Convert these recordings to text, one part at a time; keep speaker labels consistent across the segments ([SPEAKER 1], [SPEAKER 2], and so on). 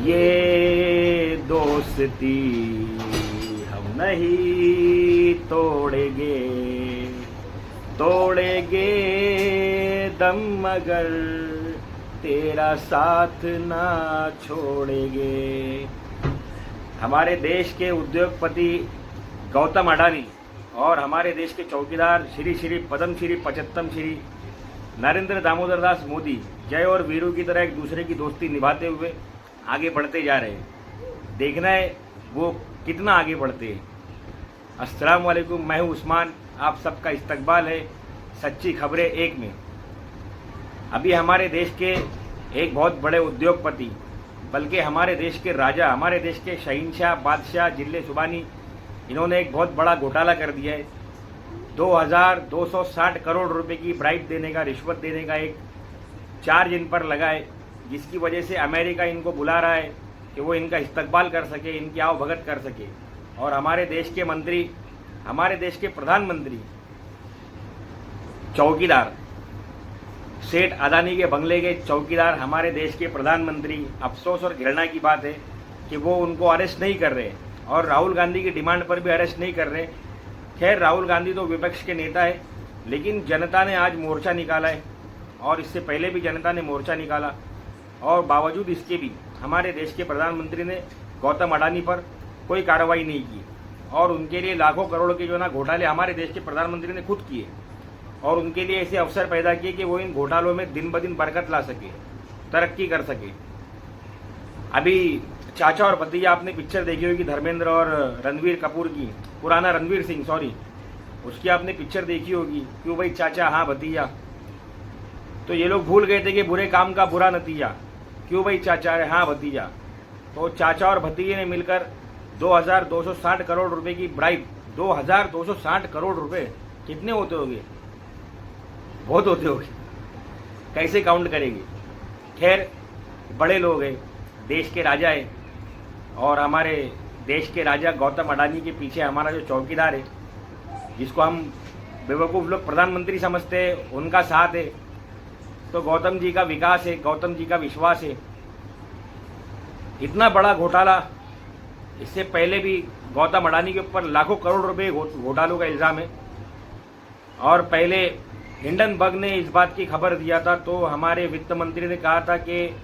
[SPEAKER 1] ये दोस्ती हम नहीं तोड़ेंगे, तोड़ेंगे दम मगर तेरा साथ ना छोड़ेंगे। हमारे देश के उद्योगपति गौतम अडानी और हमारे देश के चौकीदार श्री श्री पद्मश्री पचत्तम श्री नरेंद्र दामोदर दास मोदी जय और वीरू की तरह एक दूसरे की दोस्ती निभाते हुए आगे बढ़ते जा रहे हैं। देखना है वो कितना आगे बढ़ते हैं। अस्सलाम वालेकुम, मैं हूं उस्मान, आप सबका इस्तकबाल है सच्ची खबरें एक में। अभी हमारे देश के एक बहुत बड़े उद्योगपति, बल्कि हमारे देश के राजा, हमारे देश के शहीनशाह बादशाह जिले सुबानी, इन्होंने एक बहुत बड़ा घोटाला कर दिया है। 2260 करोड़ रुपए की ब्राइब देने का, रिश्वत देने का एक चार्ज इन पर लगा है, जिसकी वजह से अमेरिका इनको बुला रहा है कि वो इनका इस्तकबाल कर सके, इनकी आवभगत कर सके। और हमारे देश के मंत्री, हमारे देश के प्रधानमंत्री चौकीदार, सेठ अदानी के बंगले के चौकीदार हमारे देश के प्रधानमंत्री, अफसोस और घृणा की बात है कि वो उनको अरेस्ट नहीं कर रहे और राहुल गांधी की डिमांड पर भी अरेस्ट नहीं कर रहे। खैर, राहुल गांधी तो विपक्ष के नेता है, लेकिन जनता ने आज मोर्चा निकाला है और इससे पहले भी जनता ने मोर्चा निकाला, और बावजूद इसके भी हमारे देश के प्रधानमंत्री ने गौतम अडानी पर कोई कार्रवाई नहीं की। और उनके लिए लाखों करोड़ के जो ना घोटाले हमारे देश के प्रधानमंत्री ने खुद किए, और उनके लिए ऐसे अवसर पैदा किए कि वो इन घोटालों में दिन ब दिन बरकत ला सके, तरक्की कर सके। अभी चाचा और भतीजा, आपने पिक्चर देखी होगी धर्मेंद्र और रणवीर कपूर की, पुराना रणवीर सिंह सॉरी, उसकी आपने पिक्चर देखी होगी, क्यों भाई चाचा हाँ भतीजा। तो ये लोग भूल गए थे कि बुरे काम का बुरा नतीजा, क्यों भाई चाचा हाँ भतीजा। तो चाचा और भतीजे ने मिलकर 2260 करोड़ रुपए की ब्राइब, 2260 करोड़ रुपए कितने होते होंगे, बहुत होते होंगे, कैसे काउंट करेंगे। खैर, बड़े लोग हैं, देश के राजा है, और हमारे देश के राजा गौतम अडानी के पीछे हमारा जो चौकीदार है, जिसको हम बेवकूफ़ लोग प्रधानमंत्री समझते हैं, उनका साथ है। तो गौतम जी का विकास है, गौतम जी का विश्वास है। इतना बड़ा घोटाला, इससे पहले भी गौतम अडानी के ऊपर लाखों करोड़ रुपए घोटालों का इल्ज़ाम है। और पहले हिंडनबर्ग ने इस बात की खबर दिया था, तो हमारे वित्त मंत्री ने कहा था कि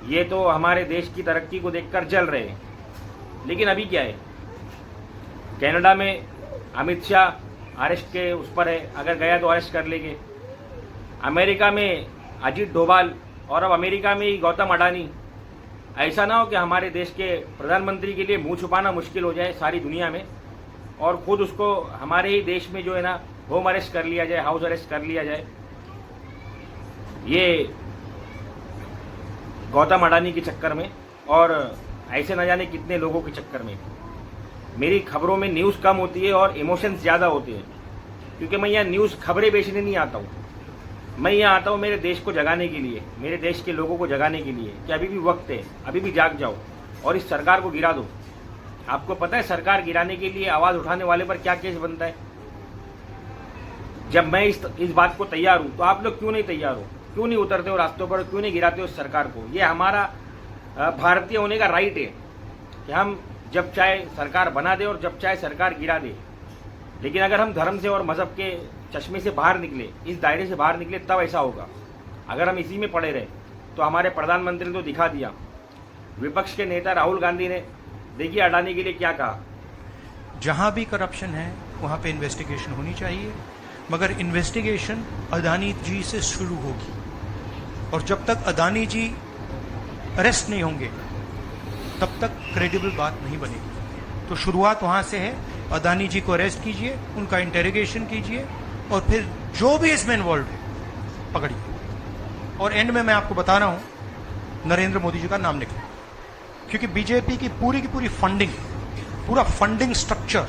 [SPEAKER 1] ये तो हमारे देश की तरक्की को देखकर जल रहे हैं। लेकिन अभी क्या है, कनाडा में अमित शाह अरेस्ट के उस पर है, अगर गया तो अरेस्ट कर लेंगे। अमेरिका में अजीत डोभाल, और अब अमेरिका में ही गौतम अडानी। ऐसा ना हो कि हमारे देश के प्रधानमंत्री के लिए मुंह छुपाना मुश्किल हो जाए सारी दुनिया में, और खुद उसको हमारे ही देश में जो है ना होम अरेस्ट कर लिया जाए, हाउस अरेस्ट कर लिया जाए। ये गौतम अडानी के चक्कर में, और ऐसे न जाने कितने लोगों के चक्कर में। मेरी खबरों में न्यूज़ कम होती है और इमोशंस ज़्यादा होते हैं, क्योंकि मैं यहाँ न्यूज़ खबरें बेचने नहीं आता हूँ। मैं यहाँ आता हूँ मेरे देश को जगाने के लिए, मेरे देश के लोगों को जगाने के लिए कि अभी भी वक्त है, अभी भी जाग जाओ और इस सरकार को गिरा दो। आपको पता है सरकार गिराने के लिए आवाज़ उठाने वाले पर क्या केस बनता है? जब मैं इस बात को तैयार हूँ, तो आप लोग क्यों नहीं तैयार हो? क्यों नहीं उतरते हो रास्तों पर? क्यों नहीं गिराते हो सरकार को? ये हमारा भारतीय होने का राइट है कि हम जब चाहे सरकार बना दे और जब चाहे सरकार गिरा दे। लेकिन अगर हम धर्म से और मजहब के चश्मे से बाहर निकले, इस दायरे से बाहर निकले, तब ऐसा होगा। अगर हम इसी में पड़े रहे, तो हमारे प्रधानमंत्री ने तो दिखा दिया। विपक्ष के नेता राहुल गांधी ने देखिए अडानी के लिए क्या कहा।
[SPEAKER 2] जहां भी करप्शन है वहां पे इन्वेस्टिगेशन होनी चाहिए, मगर इन्वेस्टिगेशन अडानी जी से शुरू होगी, और जब तक अडानी जी अरेस्ट नहीं होंगे तब तक क्रेडिबल बात नहीं बनेगी। तो शुरुआत वहां से है, अडानी जी को अरेस्ट कीजिए, उनका इंटेरोगेशन कीजिए, और फिर जो भी इसमें इन्वॉल्व है पकड़िए। और एंड में मैं आपको बता रहा हूं, नरेंद्र मोदी जी का नाम निकले, क्योंकि बीजेपी की पूरी फंडिंग, पूरा फंडिंग स्ट्रक्चर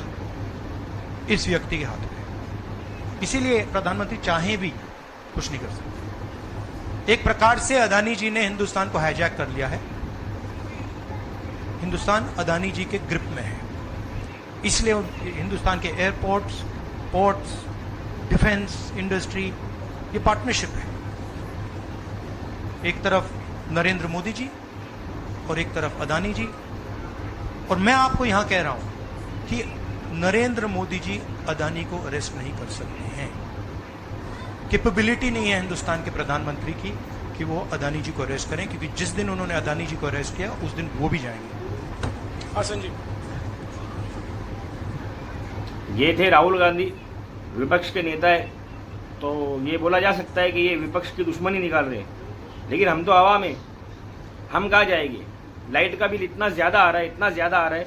[SPEAKER 2] इस व्यक्ति के हाथ में है। इसीलिए प्रधानमंत्री चाहे भी कुछ नहीं कर सकते। एक प्रकार से अडानी जी ने हिंदुस्तान को हाईजैक कर लिया है, हिंदुस्तान अडानी जी के ग्रिप में है। इसलिए हिंदुस्तान के एयरपोर्ट्स, पोर्ट्स, डिफेंस इंडस्ट्री, ये पार्टनरशिप है। एक तरफ नरेंद्र मोदी जी और एक तरफ अदानी जी। और मैं आपको यहां कह रहा हूं कि नरेंद्र मोदी जी अदानी को अरेस्ट नहीं कर सकते हैं। कैपेबिलिटी नहीं है हिंदुस्तान के प्रधानमंत्री की कि वो अदानी जी को अरेस्ट करें, क्योंकि जिस दिन उन्होंने अदानी जी को अरेस्ट किया उस दिन वो भी जाएंगे।
[SPEAKER 3] हासन जी,
[SPEAKER 1] ये थे राहुल गांधी, विपक्ष के नेता है, तो ये बोला जा सकता है कि ये विपक्ष की दुश्मनी निकाल रहे हैं। लेकिन हम तो आवाम है, हम कहाँ जाएंगे? लाइट का बिल इतना ज़्यादा आ रहा है, इतना ज़्यादा आ रहा है।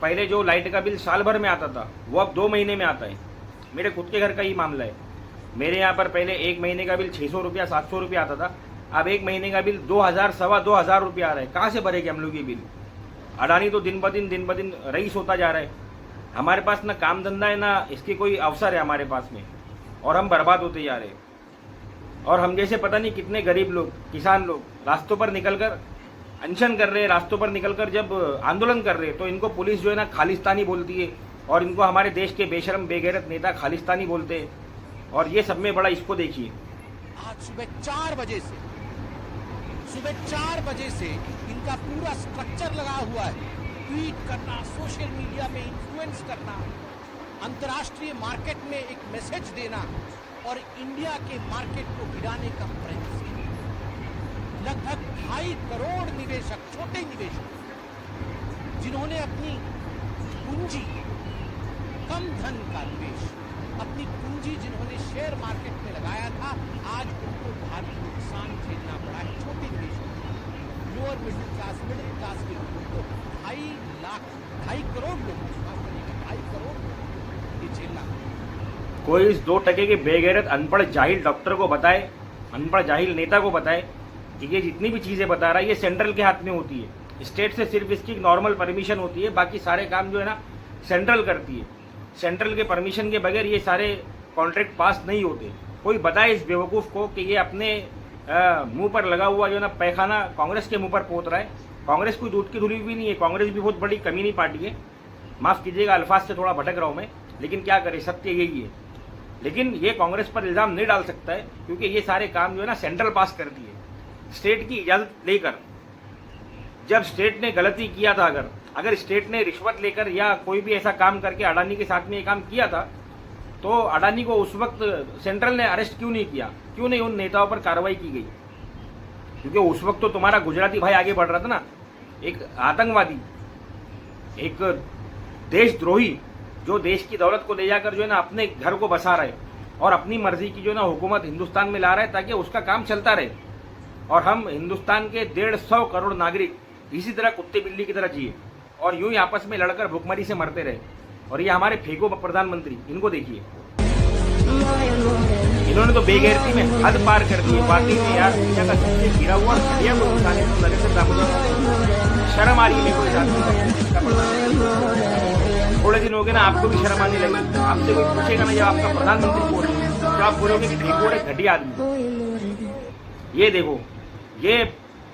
[SPEAKER 1] पहले जो लाइट का बिल साल भर में आता था वो अब 2 महीने में आता है। मेरे खुद के घर का ही मामला है। मेरे यहाँ पर पहले 1 महीने का बिल 600 रुपया 700 रुपया आता था, अब 1 महीने का बिल 2000 सवा 2000 रुपया आ रहा है। कहाँ से भरेंगे हम लोग ये बिल? अडानी तो दिन ब दिन रईस होता जा रहा है। हमारे पास ना काम धंधा है, ना इसके कोई अवसर है हमारे पास में, और हम बर्बाद होते जा रहे हैं। और हम जैसे पता नहीं कितने गरीब लोग, किसान लोग रास्तों पर निकलकर अनशन कर रहे हैं, रास्तों पर निकलकर जब आंदोलन कर रहे हैं तो इनको पुलिस जो है ना खालिस्तानी बोलती है, और इनको हमारे देश के बेशरम बेगैरत नेता खालिस्तानी बोलते हैं। और ये सब में बड़ा इसको देखिए,
[SPEAKER 4] आज सुबह 4 बजे से इनका पूरा स्ट्रक्चर लगा हुआ है। ट्वीट करना, सोशल मीडिया में इन्फ्लुएंस करना, अंतर्राष्ट्रीय मार्केट में एक मैसेज देना और इंडिया के मार्केट को गिराने का प्रयास। लगभग 2.5 करोड़ निवेशक, छोटे निवेशक, जिन्होंने अपनी पूंजी, कम धन का निवेश, अपनी पूंजी जिन्होंने शेयर मार्केट में लगाया था, आज उनको भारी नुकसान झेलना पड़ा है। छोटे निवेशक, लोअर मिडिल क्लास के लोगों को 2.5 करोड़ लोग, 2.5 करोड़ ये झेलना।
[SPEAKER 1] कोई इस 2% के बेगैरत अनपढ़ जाहिल डॉक्टर को बताए, अनपढ़ जाहिल नेता को बताए कि ये जितनी भी चीज़ें बता रहा है ये सेंट्रल के हाथ में होती है। स्टेट से सिर्फ इसकी नॉर्मल परमिशन होती है, बाकी सारे काम जो है ना सेंट्रल करती है। सेंट्रल के परमिशन के बगैर ये सारे कॉन्ट्रैक्ट पास नहीं होते। कोई बताए इस बेवकूफ़ को कि ये अपने मुंह पर लगा हुआ जो है ना पैखाना कांग्रेस के मुंह पर पोत रहा है। कांग्रेस कोई दूध की धुली भी नहीं है, कांग्रेस भी बहुत बड़ी कमीनी पार्टी है। माफ़ कीजिएगा, अल्फाज से थोड़ा भटक रहा हूँ मैं, लेकिन क्या करें, सत्य यही है। लेकिन ये कांग्रेस पर इल्ज़ाम नहीं डाल सकता है, क्योंकि ये सारे काम जो है ना सेंट्रल पास करती है स्टेट की इजाज़त लेकर। जब स्टेट ने गलती किया था, अगर स्टेट ने रिश्वत लेकर या कोई भी ऐसा काम करके अडानी के साथ में ये काम किया था, तो अडानी को उस वक्त सेंट्रल ने अरेस्ट क्यों नहीं किया? क्यों नहीं उन नेताओं पर कार्रवाई की गई? क्योंकि उस वक्त तो तुम्हारा गुजराती भाई आगे बढ़ रहा था ना, एक आतंकवादी, एक देशद्रोही, जो देश की दौलत को ले जाकर जो है ना अपने घर को बसा रहा है और अपनी मर्जी की जो है ना हुकूमत हिंदुस्तान में ला रहा है, ताकि उसका काम चलता रहे और हम हिंदुस्तान के 150 करोड़ नागरिक इसी तरह कुत्ते बिल्ली की तरह जिए और यूं ही आपस में लड़कर भूखमरी से मरते रहे। और ये हमारे फेंको प्रधानमंत्री, इनको देखिए, इन्होंने तो बेगैरती में हद पार कर दी है। पार्टी में यार दुनिया का सबसे गिरा हुआ घटिया को इंसान है तो नरेंद्र दामोदर। शर्म आ रही है मेरे को इसका प्रधानमंत्री। थोड़े दिन हो गए ना, आपको भी शर्म आने लगी। आपसे कोई पूछेगा ना जब आपका प्रधानमंत्री बोल रहे तो आप बोलोगे कि फेंको एक घटिया आदमी। ये देखो, ये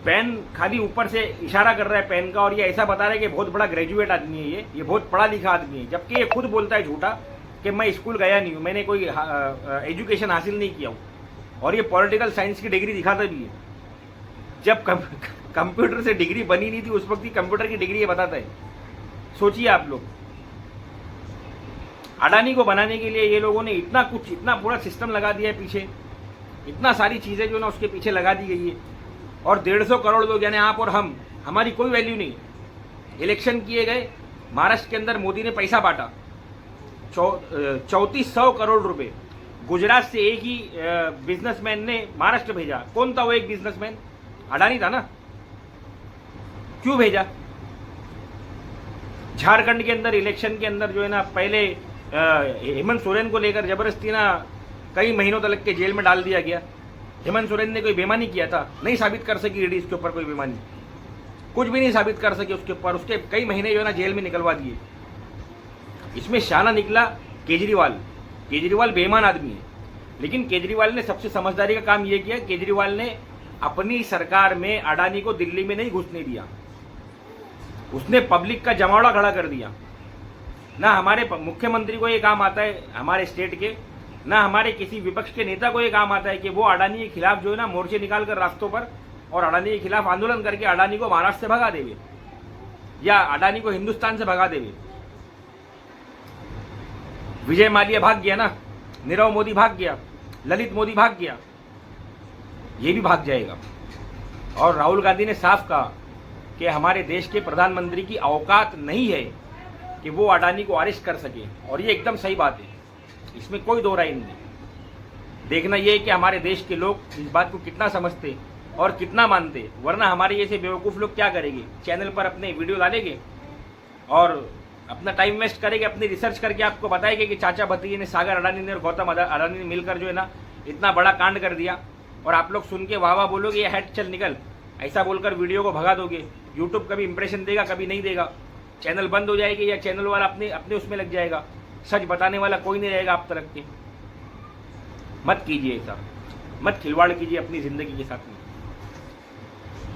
[SPEAKER 1] पेन खाली ऊपर से इशारा कर रहा है पेन का, और ये ऐसा बता रहा है कि बहुत बड़ा ग्रेजुएट आदमी है, ये बहुत पढ़ा लिखा आदमी है, जबकि ये खुद बोलता है झूठा कि मैं स्कूल गया नहीं हूँ, मैंने कोई एजुकेशन हासिल नहीं किया हूँ। और ये पॉलिटिकल साइंस की डिग्री दिखाता भी है। जब कंप्यूटर से डिग्री बनी नहीं थी उस वक्त की कंप्यूटर की डिग्री ये बताता है। सोचिए आप लोग, अडानी को बनाने के लिए ये लोगों ने इतना पूरा सिस्टम लगा दिया है पीछे, इतना सारी चीजें जो ना उसके पीछे लगा दी गई है। और 150 करोड़ लोग यानी आप और हम, हमारी कोई वैल्यू नहीं। इलेक्शन किए गए, महाराष्ट्र के अंदर मोदी ने पैसा बांटा 3400 करोड़ रुपए। गुजरात से एक ही बिजनेसमैन ने महाराष्ट्र भेजा। कौन था वो एक बिजनेसमैन? अडानी था ना। क्यों भेजा? झारखंड के अंदर इलेक्शन के अंदर जो है ना पहले हेमंत सोरेन को लेकर जबरदस्ती ना कई महीनों तक के जेल में डाल दिया गया। हेमंत सोरेन ने कोई बेईमानी किया था? नहीं साबित कर सकी ईडी इसके ऊपर कोई बेईमानी, कुछ भी नहीं साबित कर सके उसके ऊपर। उसके कई महीने जो है ना जेल में निकलवा दिए। इसमें शाना निकला केजरीवाल बेईमान आदमी है, लेकिन केजरीवाल ने सबसे समझदारी का काम यह किया, केजरीवाल ने अपनी सरकार में अडानी को दिल्ली में नहीं घुसने दिया। उसने पब्लिक का जमावड़ा खड़ा कर दिया। ना हमारे मुख्यमंत्री को ये काम आता है हमारे स्टेट के, ना हमारे किसी विपक्ष के नेता को ये काम आता है कि वो अडानी के खिलाफ जो है ना मोर्चे निकालकर रास्तों पर और अडानी के खिलाफ आंदोलन करके अडानी को महाराष्ट्र से भगा देवे या अडानी को हिंदुस्तान से भगा देवे। विजय माल्या भाग गया ना, नीरव मोदी भाग गया, ललित मोदी भाग गया, ये भी भाग जाएगा। और राहुल गांधी ने साफ कहा कि हमारे देश के प्रधानमंत्री की औकात नहीं है कि वो अडानी को अरेस्ट कर सके, और ये एकदम सही बात है, इसमें कोई दो राय नहीं। देखना ये है कि हमारे देश के लोग इस बात को कितना समझते और कितना मानते, वरना हमारे जैसे बेवकूफ़ लोग क्या करेंगे, चैनल पर अपने वीडियो डालेंगे और अपना टाइम वेस्ट करेंगे, अपनी रिसर्च करके आपको बताएंगे कि चाचा भतीजे ने, सागर अडानी ने और गौतम अडानी ने मिलकर जो है ना इतना बड़ा कांड कर दिया, और आप लोग सुन के वाह वाह बोलोगे, ये हेड चल निकल, ऐसा बोलकर वीडियो को भगा दोगे। यूट्यूब कभी इंप्रेशन देगा, कभी नहीं देगा, चैनल बंद हो जाएगी या चैनल वाला अपने उसमें लग जाएगा, सच बताने वाला कोई नहीं रहेगा आप तरफ के। मत कीजिए ऐसा, मत खिलवाड़ कीजिए अपनी ज़िंदगी के साथ में।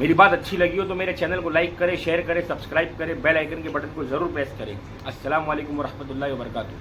[SPEAKER 1] मेरी बात अच्छी लगी हो तो मेरे चैनल को लाइक करें, शेयर करें, सब्सक्राइब करें, बेल आइकन के बटन को ज़रूर प्रेस करें। अस्सलाम वालेकुम व रहमतुल्लाहि व बरकातुहू।